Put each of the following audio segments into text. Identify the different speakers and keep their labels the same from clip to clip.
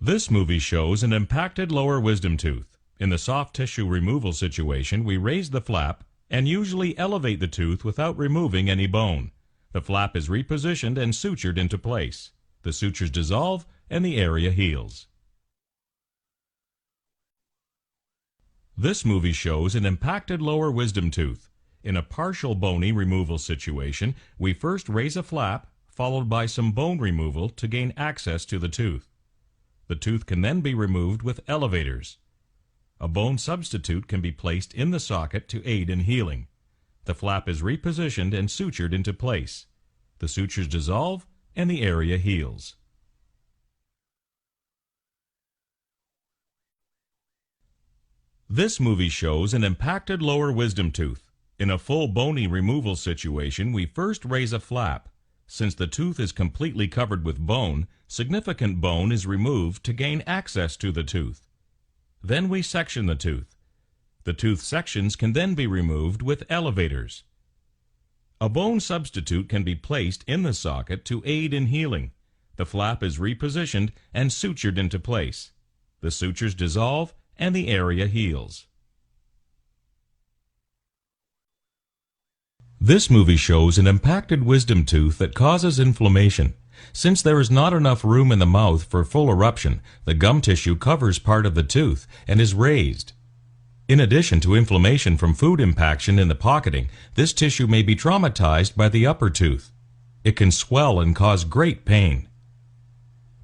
Speaker 1: This movie shows an impacted lower wisdom tooth. In the soft tissue removal situation, we raise the flap and usually elevate the tooth without removing any bone. The flap is repositioned and sutured into place. The sutures dissolve and the area heals. This movie shows an impacted lower wisdom tooth. In a partial bony removal situation, we first raise a flap, followed by some bone removal to gain access to the tooth. The tooth can then be removed with elevators. A bone substitute can be placed in the socket to aid in healing. The flap is repositioned and sutured into place. The sutures dissolve and the area heals. This movie shows an impacted lower wisdom tooth. In a full bony removal situation, we first raise a flap. Since the tooth is completely covered with bone, significant bone is removed to gain access to the tooth. Then we section the tooth. The tooth sections can then be removed with elevators. A bone substitute can be placed in the socket to aid in healing. The flap is repositioned and sutured into place. The sutures dissolve and the area heals. This movie shows an impacted wisdom tooth that causes inflammation. Since there is not enough room in the mouth for full eruption, the gum tissue covers part of the tooth and is raised. In addition to inflammation from food impaction in the pocketing, this tissue may be traumatized by the upper tooth. It can swell and cause great pain.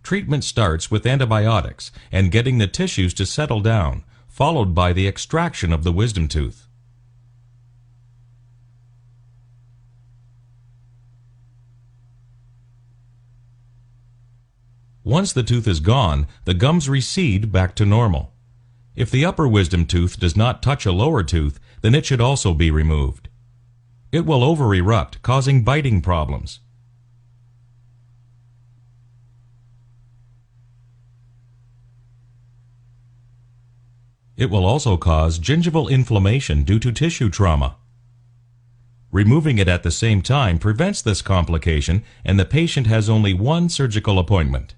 Speaker 1: Treatment starts with antibiotics and getting the tissues to settle down, followed by the extraction of the wisdom tooth. Once the tooth is gone, the gums recede back to normal. If the upper wisdom tooth does not touch a lower tooth, then it should also be removed. It will over-erupt, causing biting problems. It will also cause gingival inflammation due to tissue trauma. Removing it at the same time prevents this complication, and the patient has only one surgical appointment.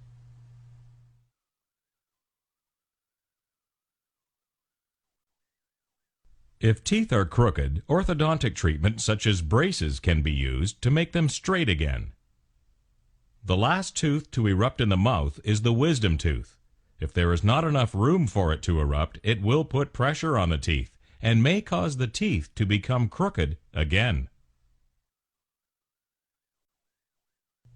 Speaker 1: If teeth are crooked, orthodontic treatment such as braces can be used to make them straight again. The last tooth to erupt in the mouth is the wisdom tooth. If there is not enough room for it to erupt, it will put pressure on the teeth and may cause the teeth to become crooked again.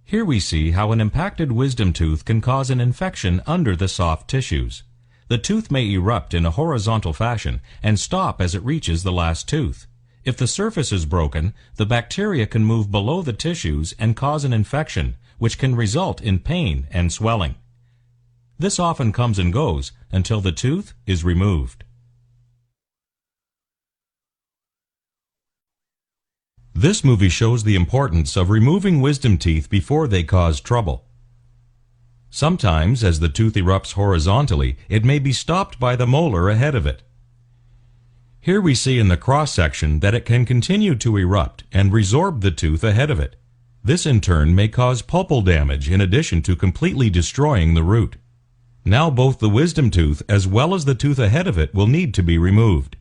Speaker 1: Here we see how an impacted wisdom tooth can cause an infection under the soft tissues. The tooth may erupt in a horizontal fashion and stop as it reaches the last tooth. If the surface is broken, the bacteria can move below the tissues and cause an infection, which can result in pain and swelling. This often comes and goes until the tooth is removed. This movie shows the importance of removing wisdom teeth before they cause trouble. Sometimes, as the tooth erupts horizontally, it may be stopped by the molar ahead of it. Here we see in the cross-section that it can continue to erupt and resorb the tooth ahead of it. This in turn may cause pulpal damage in addition to completely destroying the root. Now both the wisdom tooth as well as the tooth ahead of it will need to be removed.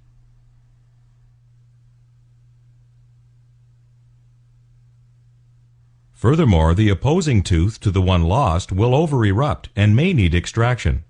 Speaker 1: Furthermore, the opposing tooth to the one lost will over-erupt and may need extraction.